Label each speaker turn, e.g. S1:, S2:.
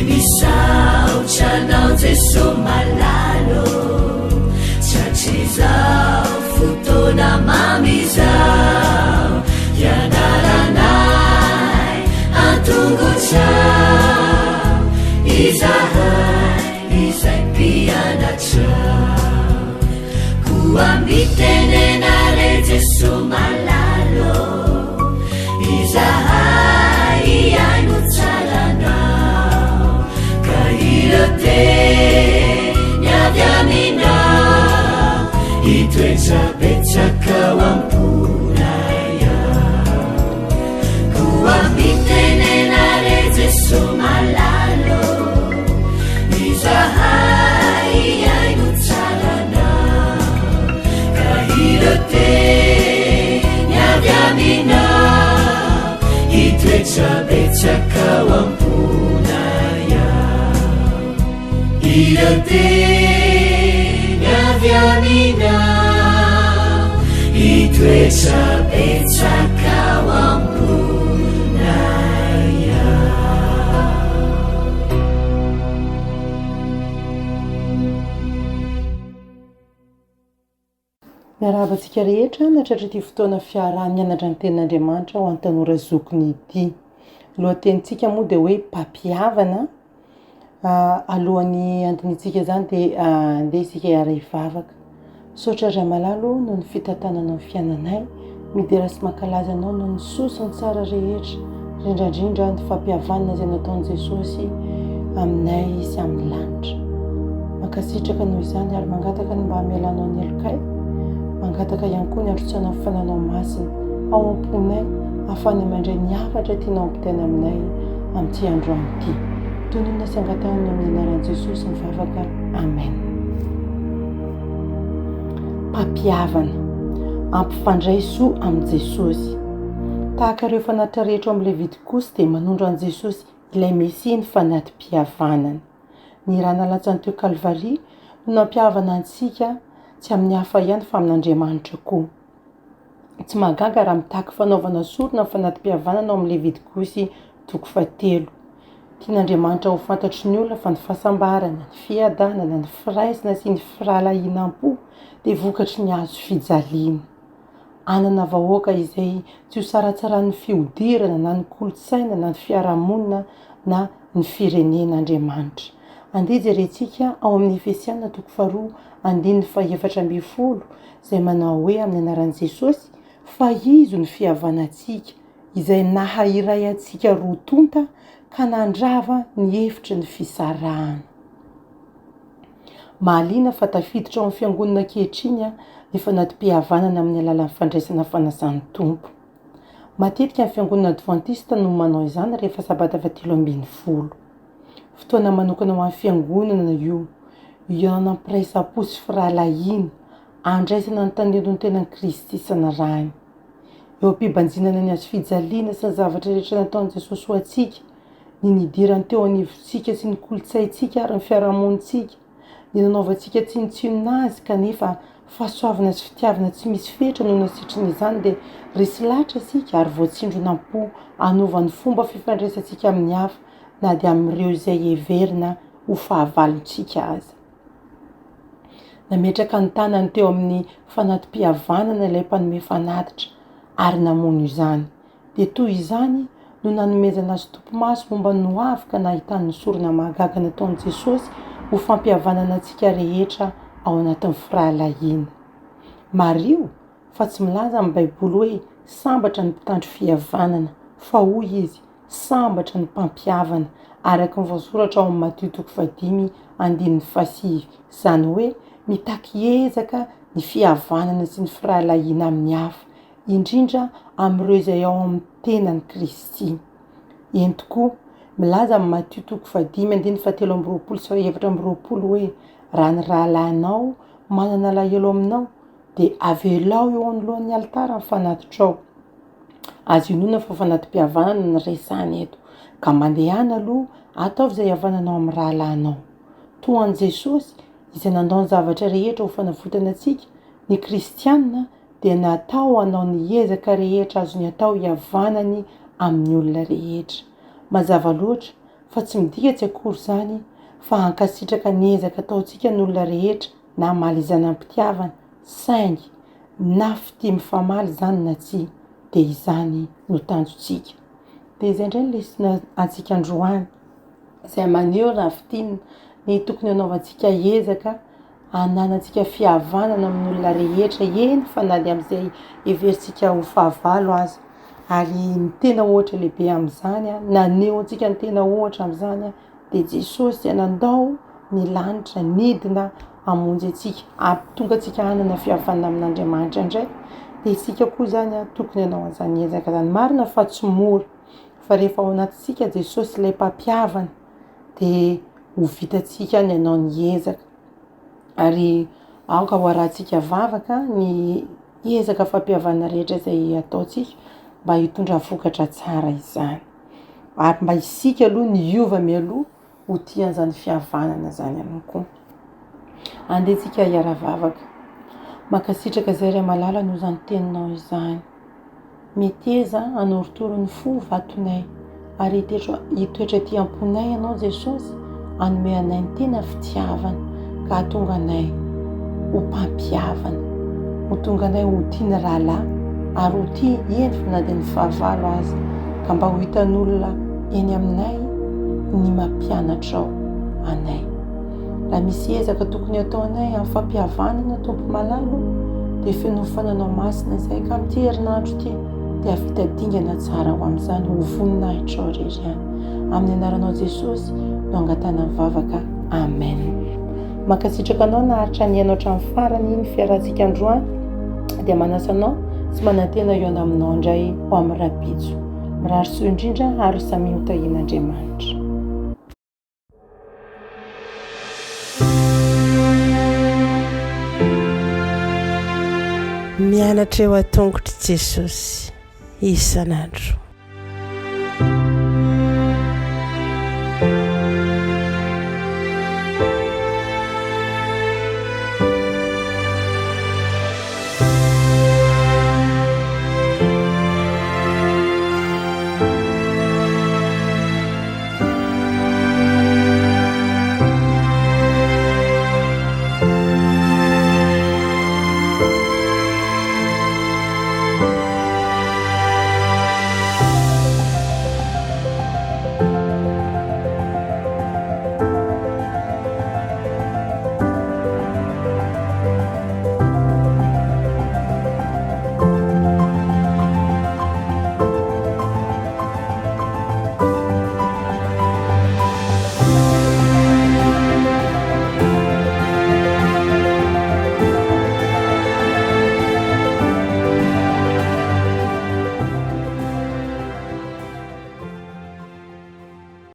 S1: misaotranao jeso malalo tratrizao fotona mamizao ianaranay antongotrao izahay izay mpianatrao koambitenenare jeso malalo izahay iaino tsaranao ka irote niavy aminao itoetrabetsakao amponaya koambitenenare jeso malalo izahay iaino tsaranao ka irote niavy aminao itoetrabetsakao amponaya irote niavy aminao itoetrabetsakao amponaya.
S2: miarabantsika rehetra natratra ty fotoana fiarahany mianatra ny tenin'Andriamanitra ho antanora zokiny ity. Lohatenintsika moa dia hoe mpampiavana. Alohan'ny andinitsika zany dia andeha isika hiara hivavaka. Saotra ray malalo noho ny fitantanana amin'ny fiainanay, midera sy mankalaza anao noho ny sosa ny tsara rehetra, indrindra ny fampihavanana izay nataon'i Jesosy aminay sy amin'ny lanitra. Mankasitraka noho izany ary mangataka ny mba hamelanao ny elokay, mangataka ihany koa ny androtsanao ny fananao masina ao am-ponay ahafahana mandray ny hafatra tianao ampitaina aminay amin'ity andro amin'ity. Tonina sy angatahana amin'ny anaran'i Jesosy mivavaka. Amen. Mpampiavana, ampifandray soa amin'i Jesosy. Tahaka ireo fanatitra rehetra amin'ny Levitikosy dia manondro an'i Jesosy ilay Mesia ny fanatim-pihavanana. Ny raha nalatsany teo Kalvaria no nampihavana antsika tsy amin'ny hafa ihany fa amin'Andriamanitra koa. Tsy mahagaga raha mitaky fanaovana sorona ny fanatim-pihavanana ao amin'ny Levitikosy 3. Tian'Andriamanitra ho fantatry ny olona fa ny fahasambarana, ny fiadanana, ny firaisana sy ny firalahinam-po dia vokatry ny azo fijaliana. Anana vahoaka izay tsy ho saratsaran'ny fiodirana na ny kolotsaina na ny fiarahamonina na ny firenen'Andriamanitra. Andeha jerentsika ao amin'ny Efesiana 4:1-4 izay manao hoe amin'ny anaran'i Jesosy fa izo ny fihavanantsika izay nahahiray antsika roa tonta ka nandrava ny hefitry ny fisarahana. Mahaliana fa tafiditra ao amin'ny fiangonana ankehitriny ny fanatim-pihavanana amin'ny alalan'ny fandraisana fanasan'ny tompo. Matetika ny fiangonana Adventista no manao izany rehefa sabata 17. Fotoana manokana ho an'ny fiangonana io nampiray sapo sy firalahiana, andraisana ny tanendon'ny tenan'i Kristy sanarahany. Eo ampibanjinana ny azo fijaliana sy ny zavatra rehetra nataon'i Jesosy ho antsika, ny nidirany teo anivontsika sy ny kolotsaintsika ary ny fiarahamonitsika, ny nanaovantsika tsinotsinona azy kanefa fahasoavana sy fitiavana tsy misy fetra no nasitriny izany dia resy lahatra isika ary voatsindronam-po hanaovan'ny fomba fifandraisantsika amin'ny hafa na dia amin'ireo izay heverina ho fahavalontsika aza. Nametraka ny tanany teo amin'ny fanatim-pihavanana ilay mpanome fanatitra ary namono izany. Dia toy izany no nanomezana azy tompomaso momba ny hoavaka nahitany ny sorona mahagaga nataon'i Jesosy ho fampihavanana antsika rehetra ao anatin'ny firalahiana. Mario fa tsy milaza amin'ny Baiboly hoe sambatra ny mpitandro fihavanana, fa hoy izy sambatra ny mpampihavana araka ny voasoratra ao amin'ny Matteo 5:5, izany hoe mitaky ezaka ny fihavanana sy ny firalahiana amin'ny hafa, indrindra amin'ireo izay ao amin'ny tenan'i Kristy. Eny tokoa milaza amin'ny Matteo 5:17-20 hoe raha ny rahalahinao manana lahelo aminao dia avelao eo anoloan'ny alitara ny fanatitrao. Azo inona fa fanatim-pihavanana ny resahany eto, ka mandehana aloha ataovy izay havananao amin'ny rahalahinao. Toa an'i Jesosy izay nandao ny zavatra rehetra ho fanavotana antsika, ny kristianina dia natao hanao ny ezaka rehetra azony atao hihavanany amin'ny olona rehetra. Mazava loatra fa tsy midika tsy akory zany fa hankasitraka niezaka ataontsika n'olona rehetra na malizana mpitiavana saingy na fity mifamaly zany na tsy de izany no tanjotsika. De zay ndray lesona antsika androany zay maneho raha fitiny ny tokony anaovantsika ezaka ananantsika fihavanana amin'olona rehetra eny fa na le am'izay everitsika ho fahavalo azy ary ny tena ohatra lehibe am'izany naneho antsika ny tena ohatra am'izany de Jesosy nandao ny lanitra nidina amonjy atsika tonga atsika hanana fihavanana amin'Andriamanitra indray de isika koa zany tokony anao an'izany ezaka zany. Marina fa tsy mora fa rehefa ao anatintsika Jesosy ilay mpampiavana de ho vitatsika ny anao ny ezaka ary aoka ho arahantsika vavaka ny ezaka fampihavana rehetra zay ataontsika mba hitondra vokatra tsara izany ary mba isika aloha ny iova mialoha ho tian'izany fihavanana zany ihany koa. Andetsika hiara-vavaka mankasitraka zay ray malala no zany teninao izany meteza anorotoro ny fo vatonay ary hitoetra ty amponay ianao Jesosy anome anay ny tena fitiavana ka tonga anay ho mpampiavana ho tonga anay ho tiany rahalahy ary ho tia eny na dia ny fahavalo azy ka mba ho hitan'olona eny aminay ny mampianatrao anay. Raha misy ezaka tokony atao anay amin'ny fampihavanana tompo malalo dia finofananao masina izay ka amin'ity herinandro ity dia havita dingana tsara ho amin'izany ho voninahitra ao irery ihany amin'ny anaranao Jesosy no angatana mivavaka. Amen. Mankasitraka anao naharitra ny ianao hatramin'ny farany ny fiarahantsika androany dia manasa anao sy manantena eo aminao indray ho amin'ny rabitso. Mirary soa indrindra ary samy hotahian'Andriamanitra. Mianatra eo an-tongotra Jesosy isan'andro.